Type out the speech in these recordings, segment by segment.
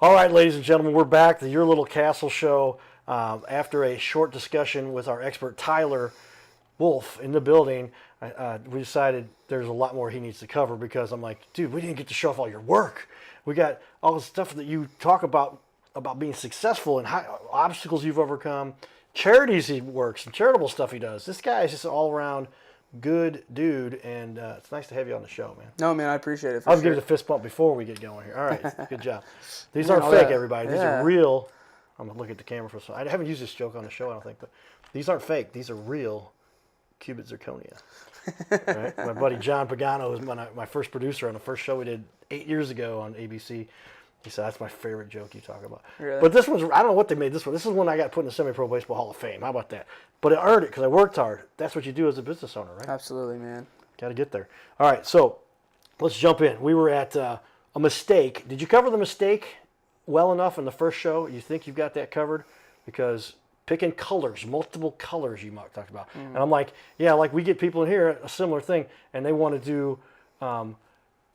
All right, ladies and gentlemen, we're back. The Your Little Castle Show. After a short discussion with our expert Tyler Wolf in the building, we decided there's a lot more he needs to cover because I'm like, dude, we didn't get to show off all your work. We got all the stuff that you talk about being successful and obstacles you've overcome, charities he works, and charitable stuff he does. This guy is just an all-around good dude, and it's nice to have you on the show, man. No, man, I appreciate it. I'll give you the fist bump before we get going here. All right, good job. These aren't fake, everybody. These are real. I'm going to look at the camera for a second. I haven't used this joke on the show, I don't think, but these aren't fake. These are real cubit zirconia. Right? My buddy John Pagano was my first producer on the first show we did 8 years ago on ABC. He said, that's my favorite joke you talk about. Really? But this one's, I don't know what they made this one. This is one I got put in the Semi-Pro Baseball Hall of Fame. How about that? But I earned it because I worked hard. That's what you do as a business owner, right? Absolutely, man. Got to get there. All right, so let's jump in. We were at a mistake. Did you cover the mistake well enough in the first show? You think you've got that covered? Because picking colors, multiple colors you talked about. And I'm like, yeah, like we get people in here, a similar thing, and they want to do,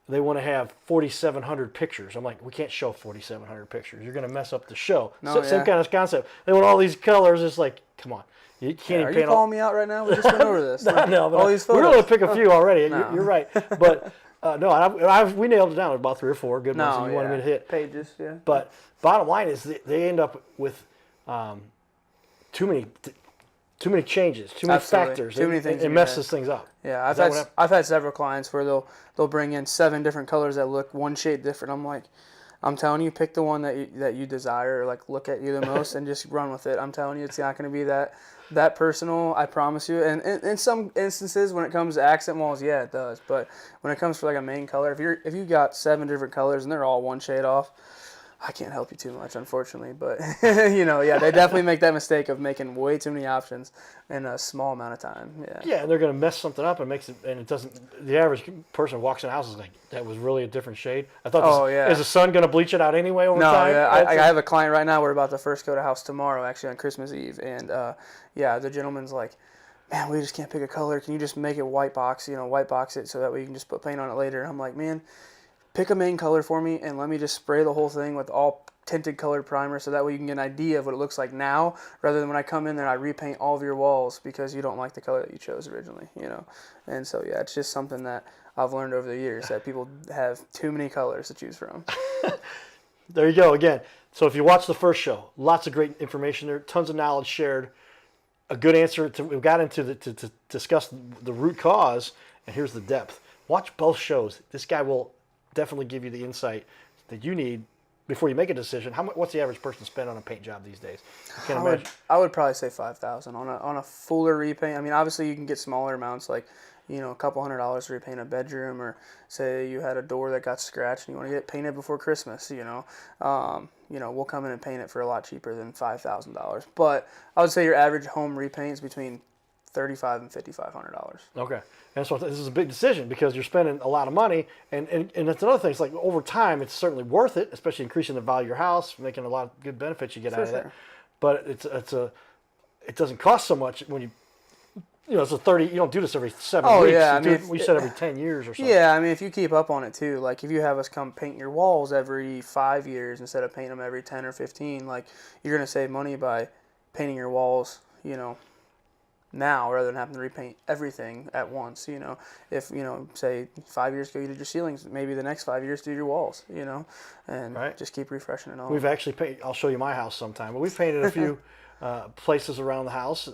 they want to have 4,700 pictures. I'm like, we can't show 4,700 pictures. You're going to mess up the show. No, Same kind of concept. They want all these colors. It's like, come on. You can't even Are paint you calling me out right now? We just went over this. Like, no, but all these photos. we're going to pick a few already. No. You're right. But we nailed it down. About 3 or 4 good ones that you wanted me to hit. Pages, yeah. But bottom line is they end up with too many changes, too many factors. Too many things. It messes things up. Yeah, I've had several clients where they'll bring in 7 different colors that look one shade different. I'm telling you, pick the one that you desire, or like look at you the most, and just run with it. I'm telling you, it's not going to be that personal. I promise you. And in some instances, when it comes to accent walls, yeah, it does. But when it comes for like a main color, if you got 7 different colors and they're all one shade off, I can't help you too much, unfortunately, but they definitely make that mistake of making way too many options in a small amount of time. Yeah, and they're going to mess something up and it doesn't. The average person walks in the house is like, that was really a different shade. I thought, is the sun going to bleach it out anyway over time? No, yeah, I have a client right now. We're about to first go to house tomorrow, actually on Christmas Eve, and the gentleman's like, man, we just can't pick a color. Can you just make it white box it so that way you can just put paint on it later? And I'm like, man, pick a main color for me and let me just spray the whole thing with all tinted colored primer so that way you can get an idea of what it looks like now rather than when I come in there and I repaint all of your walls because you don't like the color that you chose originally, And so, yeah, it's just something that I've learned over the years that people have too many colors to choose from. There you go again. So if you watch the first show, lots of great information there, tons of knowledge shared, a good answer. We got into to discuss the root cause, and here's the depth. Watch both shows. This guy will definitely give you the insight that you need before you make a decision. What's the average person spend on a paint job these days? I would probably say $5,000 on a fuller repaint. I mean, obviously you can get smaller amounts, like a couple $100s to repaint a bedroom, or say you had a door that got scratched and you want to get it painted before Christmas. We'll come in and paint it for a lot cheaper than $5,000. But I would say your average home repaint is between $3,500 and $5,500. Okay. And so this is a big decision because you're spending a lot of money, and that's another thing. It's like over time, it's certainly worth it, especially increasing the value of your house, making a lot of good benefits you get out of that. But it doesn't cost so much when it's a 30. You don't do this every 7 weeks. Yeah, we said every 10 years or something. Yeah, I mean, if you keep up on it too, like if you have us come paint your walls every 5 years instead of painting them every 10 or 15, like you're gonna save money by painting your walls, now rather than having to repaint everything at once. If say 5 years ago you did your ceilings, maybe the next 5 years do your walls, and just keep refreshing it all. We've actually painted. I'll show you my house sometime, but we've painted a few places around the house,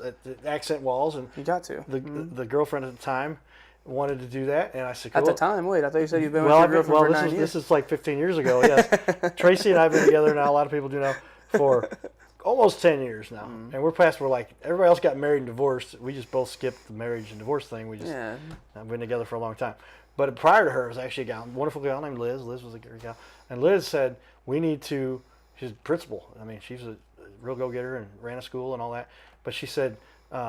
accent walls, and you got to. The girlfriend at the time wanted to do that, and I said, cool. At the time, wait, I thought you said you've been with your girlfriend for 9 years. This is like 15 years ago. Yes, Tracy and I have been together now. A lot of people do know for almost 10 years now, and we're like everybody else got married and divorced. We just both skipped the marriage and divorce thing. I've been together for a long time. But prior to her was actually a wonderful gal named Liz. Liz was a great gal, and Liz said we need to. She's a principal. I mean, she's a real go-getter and ran a school and all that. But she said we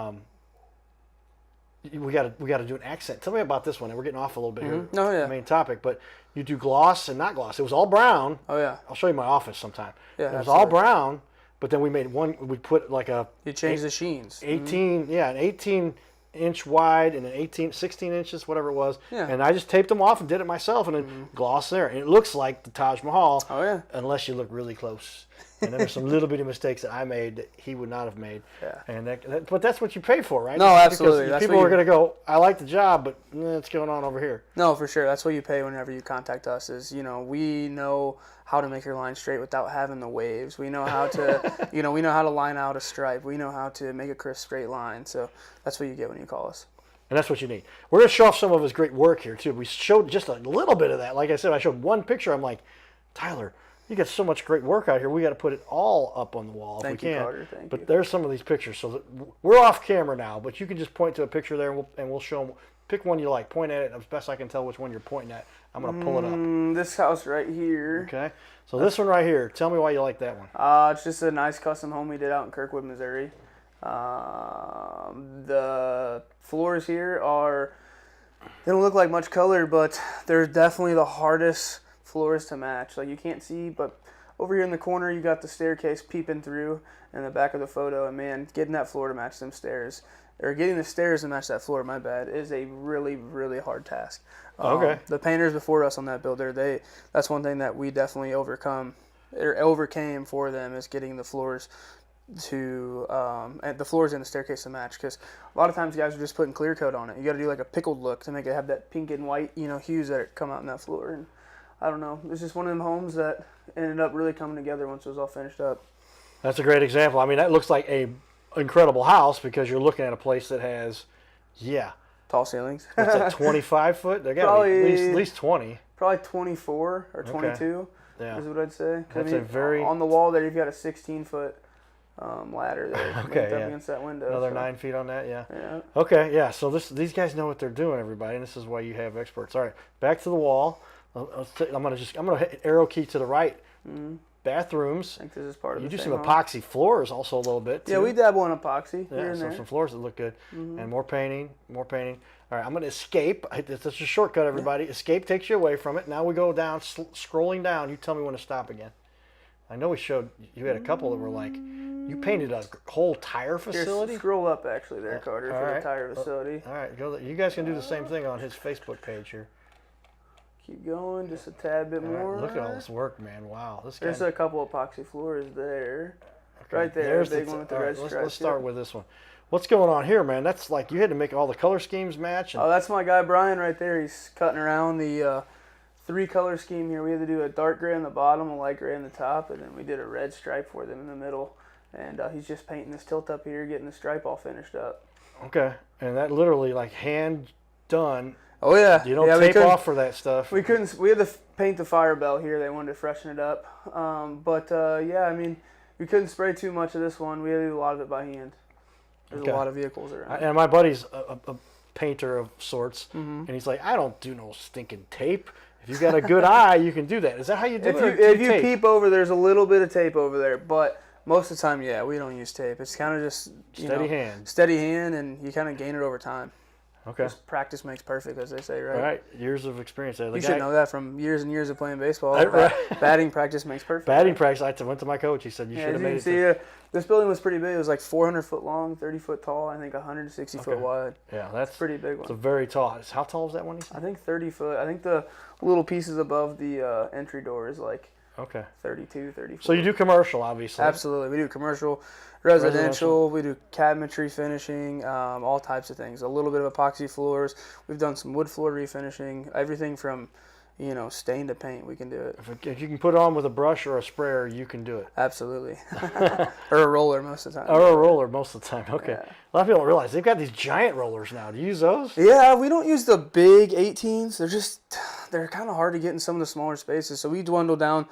got to do an accent. Tell me about this one. And we're getting off a little bit here. Oh yeah. The main topic, but you do gloss and not gloss. It was all brown. Oh yeah. I'll show you my office sometime. Yeah. It was all brown. But then we made one. We put like a. You changed the sheens. 18, an 18 inch wide and an 16 inches, whatever it was. Yeah. And I just taped them off and did it myself, and then gloss there. And it looks like the Taj Mahal. Oh, yeah. Unless you look really close. And then there's some little bitty mistakes that I made that he would not have made. Yeah. And but that's what you pay for, right? No, absolutely. Because That's people what are going to go, I like the job, but what's going on over here? No, for sure. That's what you pay whenever you contact us. Is we know how to make your line straight without having the waves. We know how to we know how to line out a stripe. We know how to make a crisp straight line. So that's what you get when you call us. And that's what you need. We're going to show off some of his great work here too. We showed just a little bit of that. Like I said, I showed one picture. I'm like, Tyler, you got so much great work out here. We got to put it all up on the wall if Thank we you, can. Carter. Thank but you. there's some of these pictures. So that we're off camera now, but you can just point to a picture there, and we'll show them. Pick one you like. Point at it. As best I can tell which one you're pointing at. I'm going to pull it up. This house right here. Okay. So this one right here. Tell me why you like that one. It's just a nice custom home we did out in Kirkwood, Missouri. The floors here they don't look like much color, but they're definitely the hardest floors to match. Like you can't see, but over here in the corner you got the staircase peeping through in the back of the photo, and man, getting that floor to match them stairs, or getting the stairs to match that floor, my bad, is a really, really hard task. Okay. The painters before us on that builder, that's one thing that we definitely overcame for them, is getting the floors to and the floors and the staircase to match, because a lot of times guys are just putting clear coat on it. You got to do like a pickled look to make it have that pink and white hues that come out in that floor. And I don't know, it's just one of them homes that ended up really coming together once it was all finished up. That's a great example. I mean, that looks like a incredible house because you're looking at a place that has, Tall ceilings. what's that, 25 foot? They got to be at least 20. Probably 24 or 22 Yeah. is what I'd say. That's a very... On the wall there, you've got a 16-foot ladder there Okay, linked up yeah. against that window. Another so. 9 feet on that, yeah. Yeah. Okay, yeah. So these guys know what they're doing, everybody, and this is why you have experts. All right, back to the wall. I'm gonna hit arrow key to the right. Bathrooms. I think this is part of You the do same some home. epoxy floors also a little bit. Too. Yeah, we dabble in epoxy here Yeah, and so there. some floors that look good, and more painting. All right, I'm going to escape. It's just a shortcut, everybody. Escape takes you away from it. Now we go down, scrolling down. You tell me when to stop again. I know we showed you had a couple that were like, you painted a whole tire facility. Here, scroll up actually there, Carter, all for right. the tire facility. All right, go. You guys can do the same thing on his Facebook page here. Keep going, just a tad bit All more. right, look at all this work, man. Wow, this guy. There's a couple epoxy floors there. Okay, Right there, there's big one with the all red right, stripes. let's start with this one. What's going on here, man? That's like you had to make all the color schemes match. And, Oh, that's my guy Brian right there. He's cutting around the 3-color scheme here. We had to do a dark gray on the bottom, a light gray on the top, and then we did a red stripe for them in the middle. And he's just painting this tilt up here, getting the stripe all finished up. okay, and that literally like hand done. Oh yeah, You don't yeah, we tape couldn't- off for that stuff. We couldn't. We had to paint the fire bell here. They wanted to freshen it up. Yeah, I mean, we couldn't spray too much of this one. We had to do a lot of it by hand. There's Okay. a lot of vehicles around. And my buddy's a painter of sorts, Mm-hmm. and he's like, I don't do no stinking tape. If you got a good eye, you can do that. Is that how you do If it? you or do if you tape? peep over, there's a little bit of tape over there, but most of the time, yeah, we don't use tape. It's kind of just steady hand, and you kind of gain it over time. Okay. Just practice makes perfect, as they say, right? All right. Years of experience there. The You guy- should know that from years and years of playing baseball. Right. Batting practice makes perfect. Batting practice. I went to my coach. He said you Yeah, should as have you made can it. see, this building was pretty big. It was like 400 foot long, 30 foot tall, I think 160 foot wide. Yeah, that's Pretty big It's a one. very tall. How tall is that one? He I said. think 30 foot. I think the little pieces above the entry door is like Okay. 32, 34. So you do commercial, obviously. Absolutely. We do commercial, residential, we do cabinetry finishing, all types of things. A little bit of epoxy floors. We've done some wood floor refinishing. Everything from, stain to paint, we can do it. If you can put it on with a brush or a sprayer, you can do it. Absolutely. Or a roller most of the time. Or a roller most of the time. Okay. Yeah. A lot of people don't realize they've got these giant rollers now. Do you use those? Yeah, we don't use the big 18s. They're kind of hard to get in some of the smaller spaces. So we dwindle down.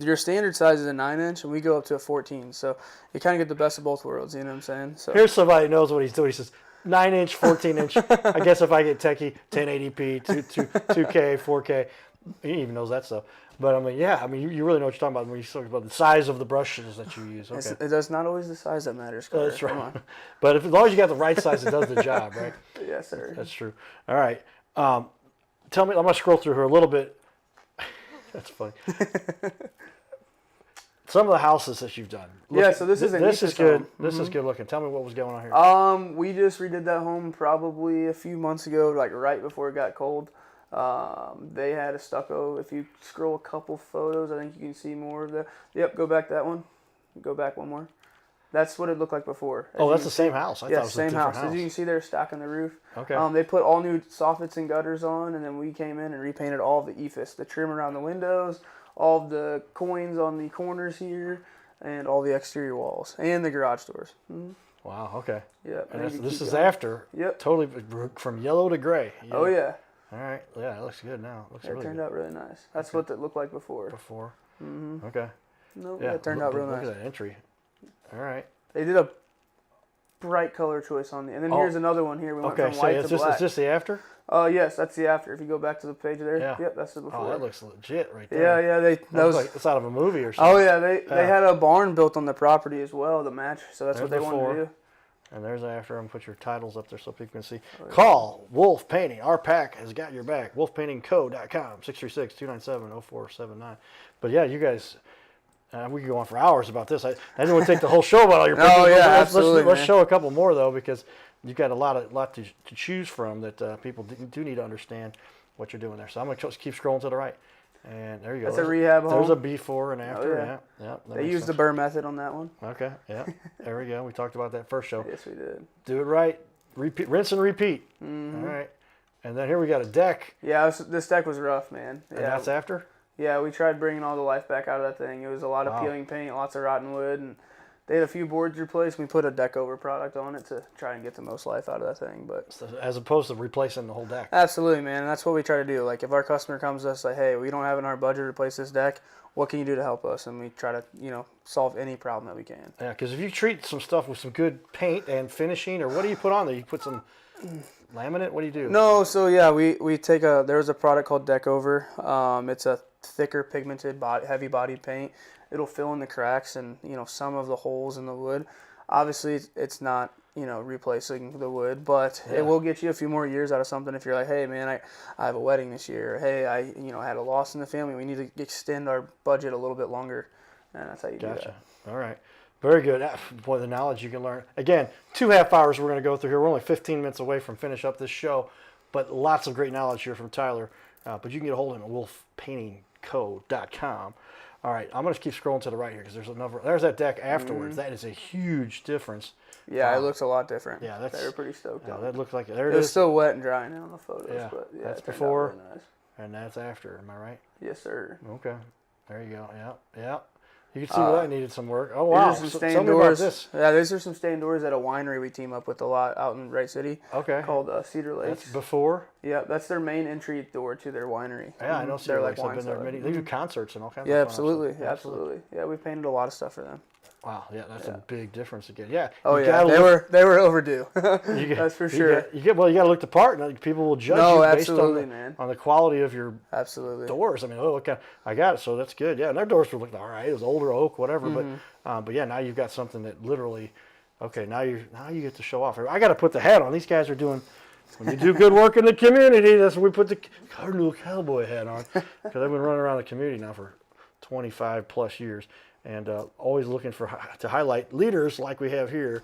Your standard size is a 9-inch, and we go up to a 14. So you kind of get the best of both worlds. You know what I'm saying? So Here's somebody who knows what he's doing. He says 9-inch, 14-inch. I guess if I get techie, 1080p, 2K, 4K. He even knows that stuff. But I mean, yeah, you really know what you're talking about when you talk about the size of the brushes that you use. Okay. It's not always the size that matters. Carter. That's Come right. on. But as long as you got the right size, it does the job, right? Yes, sir. That's true. All right. Tell me, I'm going to scroll through her a little bit. That's funny. some of the houses that you've done. Yeah, so this is an this is Ephes good. home. This is good looking. Tell me what was going on here. We just redid that home probably a few months ago, like right before it got cold. They had a stucco. If you scroll a couple photos, I think you can see more of the. Yep, go back that one. Go back one more. That's what it looked like before. Oh, that's the same house. I thought it was same a different house. As you can see, they're stacking the roof. Okay. They put all new soffits and gutters on, and then we came in and repainted all of the Ephes, the trim around the windows, all of the coins on the corners here, and all the exterior walls and the garage doors. Mm-hmm. Wow. Okay. Yep. And this is after. Yep. Totally from yellow to gray. Oh yeah. All right. Yeah, it looks good now. It looks It really turned good. out really nice. That's what it looked like before. Mm-hmm. Okay. No, Yeah. it turned out real nice. Look at that entry. All right. They did a bright color choice on the, and then here's another one here. We went from white to black. Is this the after? Yes, that's the after. If you go back to the page there, Yeah. yep, that's the before. Oh, that looks legit right there. Yeah, that was like it's out of a movie or something. Oh yeah, they had a barn built on the property as well to match, so that's There's what they wanted before. to do. And there's after. I'm gonna put your titles up there so people can see. Call Wolf Painting. Our pack has got your back. WolfPaintingCo.com 636-297-0479. But yeah, you guys, we could go on for hours about this. I didn't want to take the whole show about all your pictures. Oh, yeah, Let's absolutely, show a couple more though, because you've got a lot to choose from that people do need to understand what you're doing there. So I'm gonna just keep scrolling to the right. And there you go. That's a rehab home. There's a before and after. Oh, yeah. Yeah. They used the burr method on that one. Okay. Yeah. There we go. We talked about that first show. Yes, we did. Do it right. Repeat, rinse and repeat. Mm-hmm. All right. And then here we got a deck. Yeah, this deck was rough, man. And Yeah, that's after? yeah, we tried bringing all the life back out of that thing. It was a lot of peeling paint, lots of rotten wood, and they had a few boards replaced. We put a deck over product on it to try and get the most life out of that thing. But As opposed to replacing the whole deck. absolutely, man, and that's what we try to do. Like if our customer comes to us like, hey, we don't have in our budget to replace this deck, what can you do to help us? And we try to, solve any problem that we can. Yeah, because if you treat some stuff with some good paint and finishing, or what do you put on there? You put some laminate? What do you do? No, so yeah, we take there's a product called Deck Over. It's a thicker pigmented heavy bodied paint. It'll fill in the cracks and some of the holes in the wood. Obviously it's not replacing the wood, but it will get you a few more years out of something if you're like, hey man, I have a wedding this year, or hey, I had a loss in the family, we need to extend our budget a little bit longer, and that's how you do that. Gotcha. All right. Very good. Boy, the knowledge you can learn. Again, 2.5 hours we're going to go through here. We're only 15 minutes away from finish up this show, but lots of great knowledge here from Tyler. But you can get a hold of him at wolfpaintingco.com. All right, I'm going to keep scrolling to the right here because there's that deck afterwards. That is a huge difference. Yeah, it looks a lot different. Yeah, they were pretty stoked on it. That looks like there It it was is. still wet and dry now in the photos, Yeah, but yeah, that's it turned out before. really nice. And that's after. Am I right? Yes, sir. Okay. There you go. Yeah. You can see where that needed some work. Oh wow! These are some Tell stained me about doors. this. Yeah, these are some stained doors at a winery we team up with a lot out in Wright City. Okay. Called Cedar Lakes. That's before. Yeah, that's their main entry door to their winery. Yeah, I know They're Cedar like Lakes. I've wine been there cellar. many. They do concerts and all kinds Yeah, of fun absolutely, stuff. absolutely. Yeah, we painted a lot of stuff for them. Wow, yeah, that's a big difference again. Yeah. Oh you yeah, gotta they were overdue. You That's for sure. You got to look the part, and people will judge No, you based absolutely, on man. on the quality of your Absolutely. doors. I mean, okay, I got it, so that's good. Yeah, and their doors were looking all right. It was older oak, whatever, but yeah, now you've got something that literally, okay, now you get to show off. I got to put the hat on. These guys are doing. When you do good work in the community, that's when we put the Cardinal Cowboy hat on, because I've been running around the community now for 25 plus years. And always looking to highlight leaders like we have here,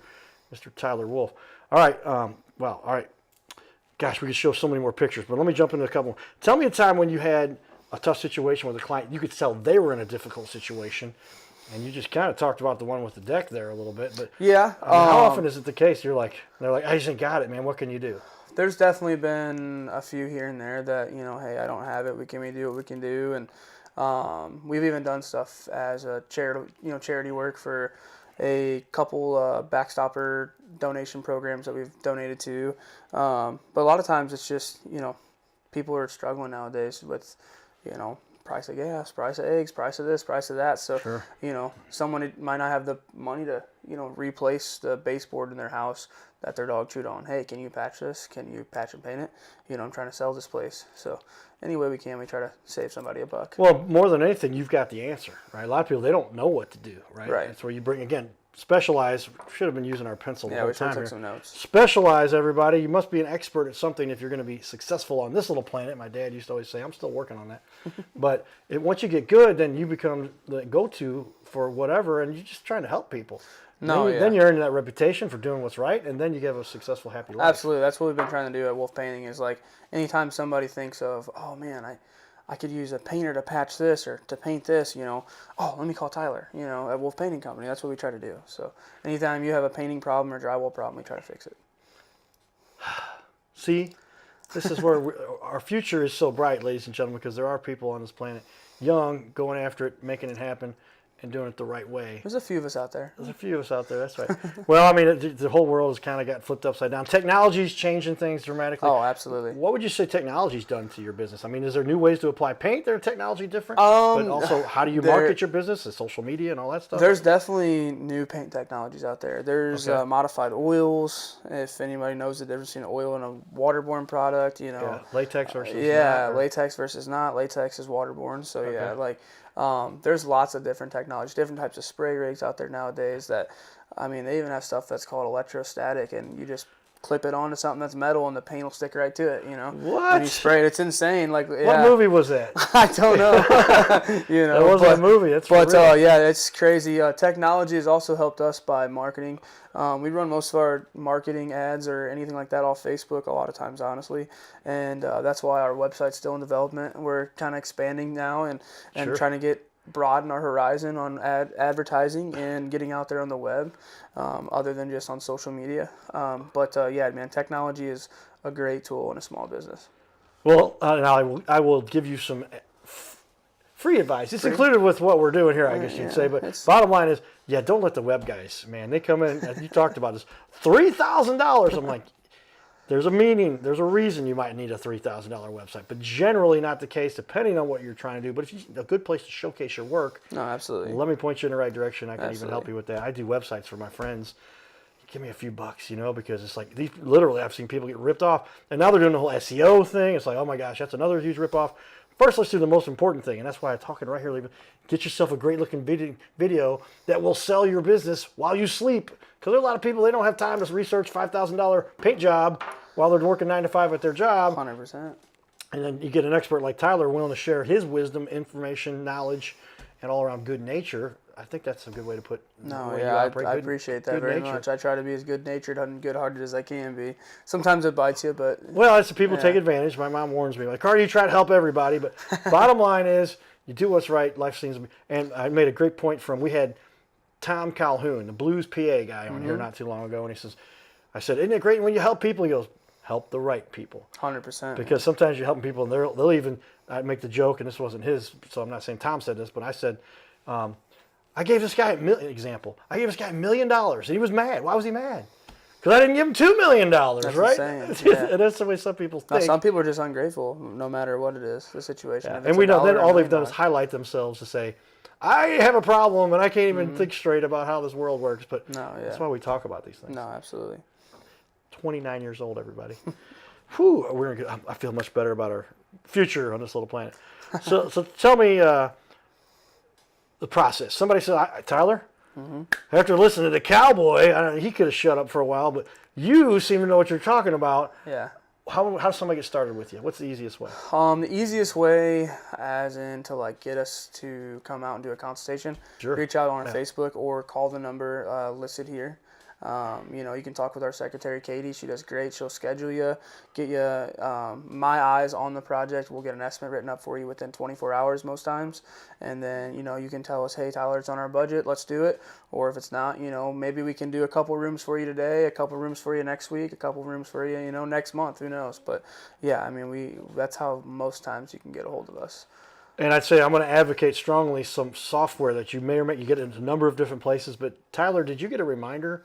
Mr. Tyler Wolf. All right, all right. Gosh, we could show so many more pictures, but let me jump into a couple. Tell me a time when you had a tough situation with a client. You could tell they were in a difficult situation, and you just kind of talked about the one with the deck there a little bit. But Yeah. I mean, how often is it the case they're like, I just ain't got it, man. What can you do? There's definitely been a few here and there that hey, I don't have it. We do what we can do, and we've even done stuff as a charity work for a couple backstopper donation programs that we've donated to. But a lot of times it's just, people are struggling nowadays with, price of gas, price of eggs, price of this, price of that. So, Sure. Someone might not have the money to, replace the baseboard in their house that their dog chewed on. Hey, can you patch this? Can you patch and paint it? I'm trying to sell this place. So any way we can, we try to save somebody a buck. Well, more than anything, you've got the answer, right? A lot of people, they don't know what to do, right? Right. That's where you bring, again, specialize. Should have been using our pencil the Yeah, whole we should time have here. took some notes. Specialize, everybody. You must be an expert at something if you're going to be successful on this little planet. My dad used to always say, I'm still working on that. But once you get good, then you become the go-to for whatever, and you're just trying to help people. No, then you earn that reputation for doing what's right, and then you have a successful, happy life. Absolutely. That's what we've been trying to do at Wolf Painting is like anytime somebody thinks of, oh man, I could use a painter to patch this or to paint this, oh, let me call Tyler, at Wolf Painting Company. That's what we try to do. So anytime you have a painting problem or drywall problem, we try to fix it. See, this is where our future is so bright, ladies and gentlemen, because there are people on this planet, young, going after it, making it happen, and doing it the right way. There's a few of us out there. There's a few of us out there, that's right. Well, I mean, the whole world has kind of got flipped upside down. Technology's changing things dramatically. Oh, absolutely. What would you say technology's done to your business? I mean, is there new ways to apply paint that are technology different? But also, how do you market your business? Is social media and all that stuff? There's definitely new paint technologies out there. There's modified oils. If anybody knows the difference between oil and a waterborne product, Yeah, latex versus latex versus not. Latex is waterborne, so there's lots of different technologies, different types of spray rigs out there nowadays that, I mean, they even have stuff that's called electrostatic, and you just clip it onto something that's metal and the paint will stick right to it, What? When you spray it, it's insane. Like, yeah. What movie was that? I don't know. That wasn't a movie. That's for real. It's crazy. Technology has also helped us by marketing. We run most of our marketing ads or anything like that off Facebook a lot of times, honestly, and that's why our website's still in development. We're kind of expanding now and trying to broaden our horizon on advertising and getting out there on the web, other than just on social media. Man, technology is a great tool in a small business. Well, and I will give you some free advice. It's included with what we're doing here, I guess you'd say. But bottom line is, don't let the web guys, man. They come in, as you talked about this, $3,000. I'm like, there's a meaning, there's a reason you might need a $3,000 website, but generally not the case, depending on what you're trying to do. But if you a good place to showcase your work, no, absolutely. Let me point you in the right direction. I can even help you with that. I do websites for my friends. Give me a few bucks, because it's like these. Literally, I've seen people get ripped off, and now they're doing the whole SEO thing. It's like, oh my gosh, that's another huge ripoff. First, let's do the most important thing, and that's why I'm talking right here. Get yourself a great-looking video that will sell your business while you sleep. Because there are a lot of people, they don't have time to research $5,000 paint job while they're working 9 to 5 at their job. 100%. And then you get an expert like Tyler willing to share his wisdom, information, knowledge, and all-around good nature. I think that's a good way to put. I appreciate that very much. I try to be as good-natured and good-hearted as I can be. Sometimes it bites you, but well, it's the people take advantage. My mom warns me, like, Carter, you try to help everybody, but bottom line is, you do what's right. Life seems to be. And I made a great point we had Tom Calhoun, the Blues PA guy, on here not too long ago, and he says, I said, isn't it great when you help people? He goes, help the right people. 100%. Because sometimes you're helping people, and they'll even. I make the joke, and this wasn't his, so I'm not saying Tom said this, but I said. I gave this guy I gave this guy $1 million, and he was mad. Why was he mad? Because I didn't give him $2 million, right? Insane. Yeah. And that's the way some people think. Some people are just ungrateful, no matter what it is, the situation. Yeah. And we know then all they've done is highlight themselves to say, I have a problem, and I can't even think straight about how this world works. But that's why we talk about these things. No, absolutely. 29 years old, everybody. Whew, I feel much better about our future on this little planet. So tell me. The process. Somebody said, Tyler, after listening to the cowboy, he could have shut up for a while, but you seem to know what you're talking about. Yeah. How does somebody get started with you? What's the easiest way? The easiest way, as in to get us to come out and do a consultation, reach out on our Facebook or call the number listed here. You can talk with our secretary, Katie. She does great. She'll schedule you, get you my eyes on the project. We'll get an estimate written up for you within 24 hours most times. And then, you can tell us, hey, Tyler, it's on our budget. Let's do it. Or if it's not, maybe we can do a couple rooms for you today, a couple rooms for you next week, a couple rooms for you, next month. Who knows? But, that's how most times you can get a hold of us. And I'd say I'm going to advocate strongly some software that you may or may you get into a number of different places. But, Tyler, did you get a reminder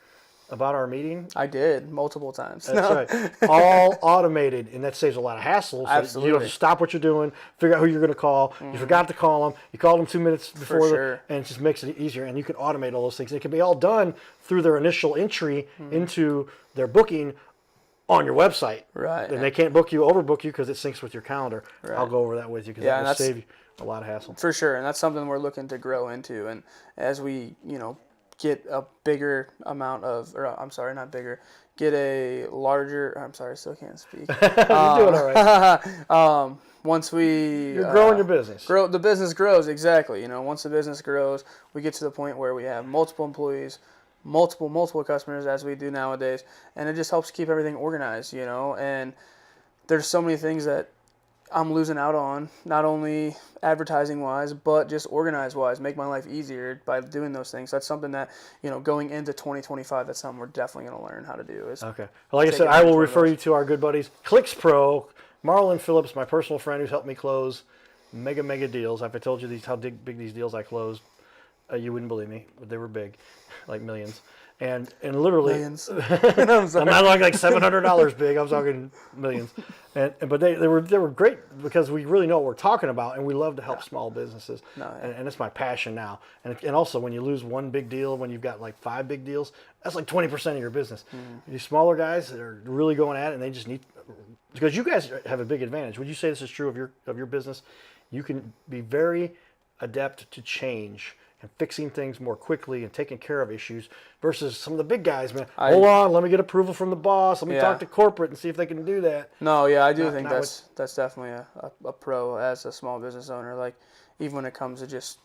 about our meeting? I did, multiple times. That's right. All automated, and that saves a lot of hassle. So Absolutely. you don't have to stop what you're doing, figure out who you're going to call. You forgot to call them. You called them 2 minutes before, and it just makes it easier. And you can automate all those things. It can be all done through their initial entry into their booking on your website. Right. And they can't overbook you because it syncs with your calendar. Right. I'll go over that with you because that will save you a lot of hassle. For sure, and that's something we're looking to grow into. And as we, get a bigger amount of, or I'm sorry, not bigger, get a larger, I'm sorry, I still can't speak. You're doing all right. Once we You're growing your business. the business grows, exactly. Once the business grows, we get to the point where we have multiple employees, multiple customers, as we do nowadays, and it just helps keep everything organized, and there's so many things that I'm losing out on, not only advertising wise, but just organized wise, make my life easier by doing those things. That's something that, going into 2025, that's something we're definitely going to learn how to do. Okay. Well, like I said, I will refer you to our good buddies, Clicks Pro, Marlon Phillips, my personal friend who's helped me close mega deals. If I told you how big these deals I closed, you wouldn't believe me, but they were big, like millions. And literally, Millions. I'm not talking like $700 big. I was talking millions. But they were great because we really know what we're talking about, and we love to help small businesses. And it's my passion now. And also, when you lose one big deal, when you've got like 5 big deals, that's like 20% of your business. These smaller guys that are really going at it, and they just need, because you guys have a big advantage. Would you say this is true of your business? You can be very adept to change and fixing things more quickly and taking care of issues versus some of the big guys, man. Hold on, let me get approval from the boss. Let me talk to corporate and see if they can do that. No, yeah, I do think that's definitely a pro as a small business owner. Like, even when it comes to just,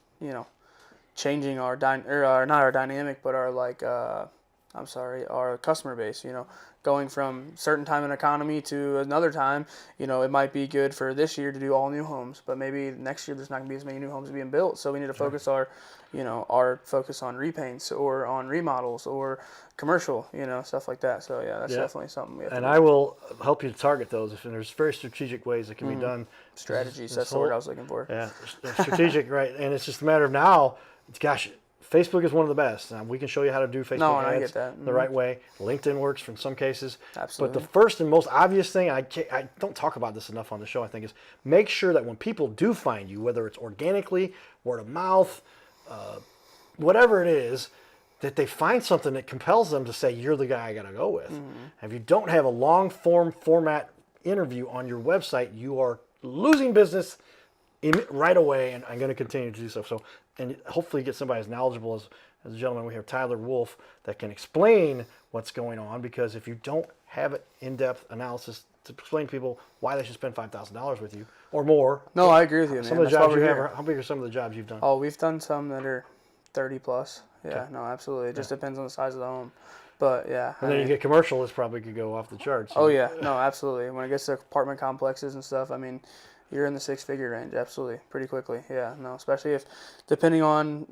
changing our not our dynamic, but our our customer base, going from certain time in economy to another time, it might be good for this year to do all new homes, but maybe next year there's not going to be as many new homes being built. So we need to focus our focus on repaints or on remodels or commercial, stuff like that. So yeah, that's definitely something we have to do. I will help you to target those. And there's very strategic ways that can be done. Strategies, that's the word I was looking for. Yeah, strategic, right. And it's just a matter of now, gosh, Facebook is one of the best. We can show you how to do Facebook ads the right way. LinkedIn works in some cases. Absolutely. But the first and most obvious thing, I don't talk about this enough on the show, I think, is make sure that when people do find you, whether it's organically, word of mouth, whatever it is, that they find something that compels them to say, you're the guy I got to go with. If you don't have a long format interview on your website, you are losing business right away, and I'm going to continue to do so. And hopefully get somebody as knowledgeable as the gentleman we have, Tyler Wolf, that can explain what's going on, because if you don't have an in-depth analysis to explain to people why they should spend $5,000 with you or more. No, I agree with you, man. Some of the jobs you have, how big are some of the jobs you've done? Oh, we've done some that are 30 plus. Yeah, okay. No, absolutely. It just depends on the size of the home. But yeah. And then you get commercial, this probably could go off the charts. Oh yeah, no, absolutely. When it gets to apartment complexes and stuff, I mean, you're in the 6-figure range, absolutely, pretty quickly. Yeah, no, especially if, depending on,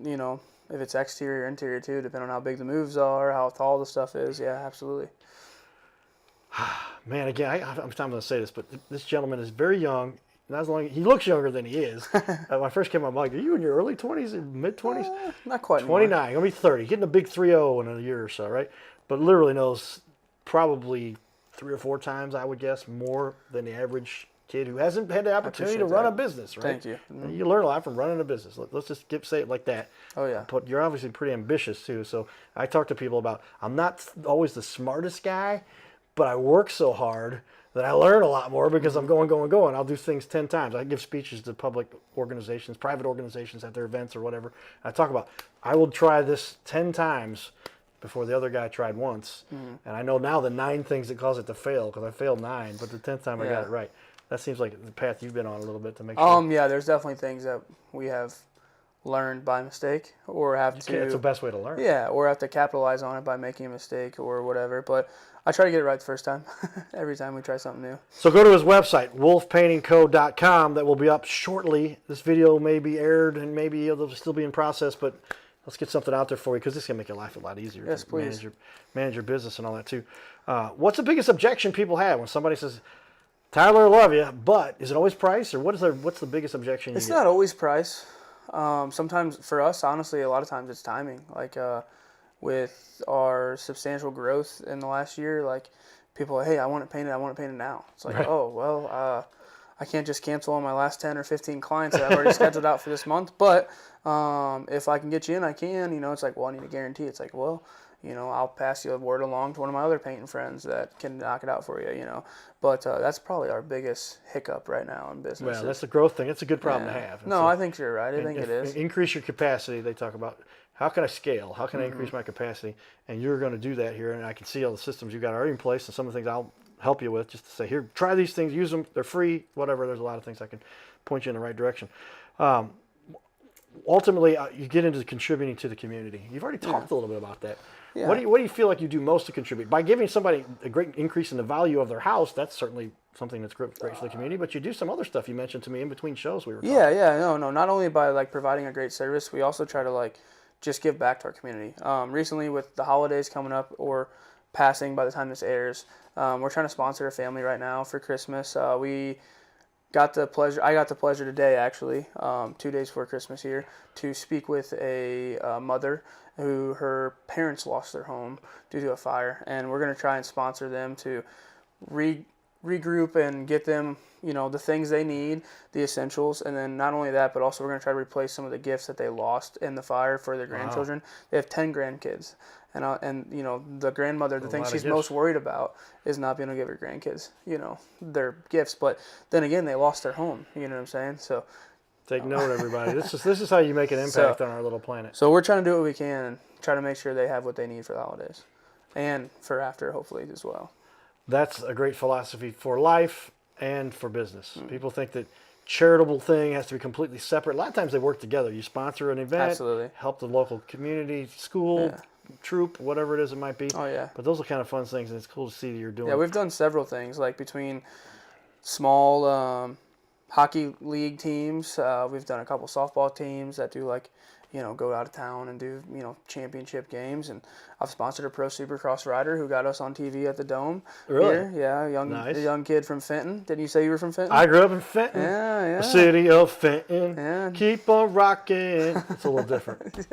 if it's exterior, interior too, depending on how big the moves are, how tall the stuff is. Yeah, absolutely. Man, again, I'm going to say this, but this gentleman is very young. Not as long, he looks younger than he is. When I first came on, I'm like, are you in your early 20s or mid 20s? Not quite. 29. Gonna be 30. Getting a big 3-0 in a year or so, right? But literally knows probably 3 or 4 times, I would guess, more than the average kid who hasn't had the opportunity to run a business, right? Thank you. Mm-hmm. You learn a lot from running a business. Let's just say it like that. Oh, yeah. But you're obviously pretty ambitious, too. So I talk to people about, I'm not always the smartest guy, but I work so hard that I learn a lot more because I'm going. I'll do things 10 times. I give speeches to public organizations, private organizations at their events or whatever. I talk about, I will try this 10 times before the other guy tried once. Mm-hmm. And I know now the 9 things that cause it to fail, because I failed 9, but the 10th time I got it right. That seems like the path you've been on a little bit to make sure. Yeah, there's definitely things that we have learned by mistake or have to. It's the best way to learn. Yeah, or have to capitalize on it by making a mistake or whatever. But I try to get it right the first time. Every time we try something new. So go to his website, wolfpaintingco.com. That will be up shortly. This video may be aired and maybe it'll still be in process, but let's get something out there for you, because this is going to make your life a lot easier. Yes, please. Manage your business and all that too. What's the biggest objection people have when somebody says, Tyler, I love you, but is it always price, or what's the biggest objection you It's get? not always price. Sometimes for us, honestly, a lot of times it's timing. Like with our substantial growth in the last year, like people are, hey, I want it painted now. It's like, right. Oh, well, I can't just cancel on my last 10 or 15 clients that I've already scheduled out for this month, but if I can get you in, I can. It's like, well, I need a guarantee. It's like, well, I'll pass you a word along to one of my other painting friends that can knock it out for you. But that's probably our biggest hiccup right now in business. Well, that's a growth thing. It's a good problem to have. No, I think you're right. I think it is. Increase your capacity. They talk about how can I scale? How can I increase my capacity? And you're going to do that here. And I can see all the systems you've got already in place and some of the things I'll help you with just to say, here, try these things, use them. They're free, whatever. There's a lot of things I can point you in the right direction. Ultimately, you get into contributing to the community. You've already talked a little bit about that. Yeah. What do you feel like you do most to contribute? By giving somebody a great increase in the value of their house, that's certainly something that's great for the community. But you do some other stuff you mentioned to me in between shows we were talking. No. Not only by like providing a great service, we also try to like just give back to our community. Recently, with the holidays coming up or passing by the time this airs, we're trying to sponsor a family right now for Christmas. I got the pleasure today, actually, 2 days before Christmas here, to speak with a mother who her parents lost their home due to a fire, and we're going to try and sponsor them to regroup and get them, the things they need, the essentials, and then not only that, but also we're going to try to replace some of the gifts that they lost in the fire for their grandchildren. They have 10 grandkids. And the grandmother, the thing she's most worried about is not being able to give her grandkids, their gifts. But then again, they lost their home. You know what I'm saying? So take note, everybody. This is how you make an impact on our little planet. So we're trying to do what we can and try to make sure they have what they need for the holidays, and for after, hopefully, as well. That's a great philosophy for life and for business. People think that charitable thing has to be completely separate. A lot of times they work together. You sponsor an event, Absolutely. help the local community, school, troop, whatever it is it might be. Oh, yeah. But those are kind of fun things, and it's cool to see that you're doing. Yeah, we've done several things, like between small hockey league teams. We've done a couple softball teams that do like, go out of town and do, championship games. And I've sponsored a pro supercross rider who got us on TV at the Dome. Really? Here. Yeah, a young kid from Fenton. Didn't you say you were from Fenton? I grew up in Fenton. Yeah. The city of Fenton. Yeah. Keep on rocking. It's a little different.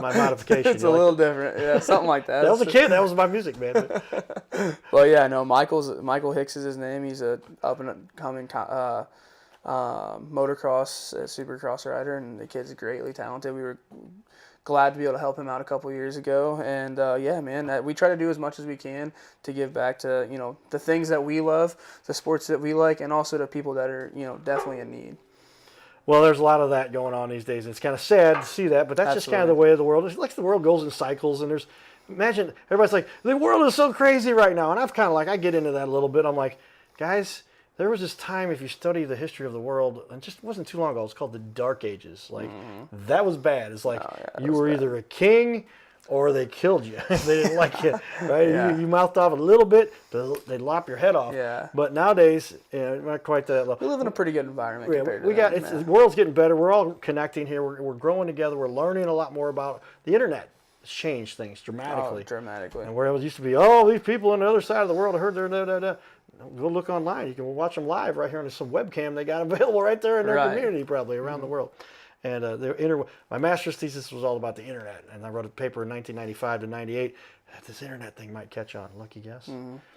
My modification. It's a little different. Yeah, something like that. That was a kid. That was my music, man. Well, yeah, no, Michael Hicks is his name. He's a up and coming motocross, supercross rider, and the kid's greatly talented. We were glad to be able to help him out a couple years ago, and we try to do as much as we can to give back to the things that we love, the sports that we like, and also to people that are definitely in need. Well, there's a lot of that going on these days. It's kind of sad to see that, but that's just kind of the way of the world. It's like the world goes in cycles, and imagine everybody's like, the world is so crazy right now, and I've kind of like, I get into that a little bit. I'm like, guys, there was this time, if you study the history of the world, and just wasn't too long ago, it's called the Dark Ages. Like, that was bad. It's like, you were either a king or they killed you. They didn't like you, right? Yeah. You mouthed off a little bit, they'd lop your head off. Yeah. But nowadays, not quite that level. We live in a pretty good environment compared to that. The world's getting better. We're all connecting here. We're growing together. We're learning a lot more about the internet. It's changed things dramatically. Oh, dramatically. And where it used to be, these people on the other side of the world, I heard they're go look online. You can watch them live right here on some webcam they got available right there in their community, probably around the world. And my master's thesis was all about the internet, and I wrote a paper in 1995 to 98. This internet thing might catch on. Lucky guess.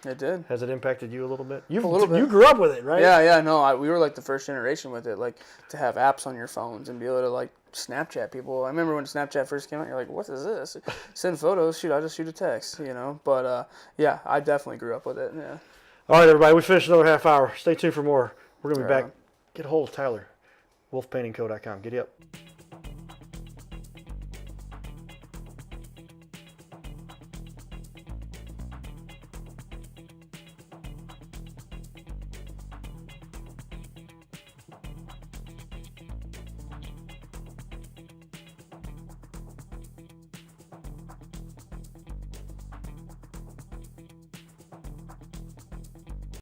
It did. Has it impacted you a little bit? A little bit. You grew up with it, right? Yeah. No, we were like the first generation with it, like to have apps on your phones and be able to like Snapchat people. I remember when Snapchat first came out, you're like, what is this? Send photos. Shoot, I'll just shoot a text, But I definitely grew up with it. Yeah. All right, everybody, we finished another half hour. Stay tuned for more. We're going to be back. Get a hold of Tyler, wolfpaintingco.com. Giddy up.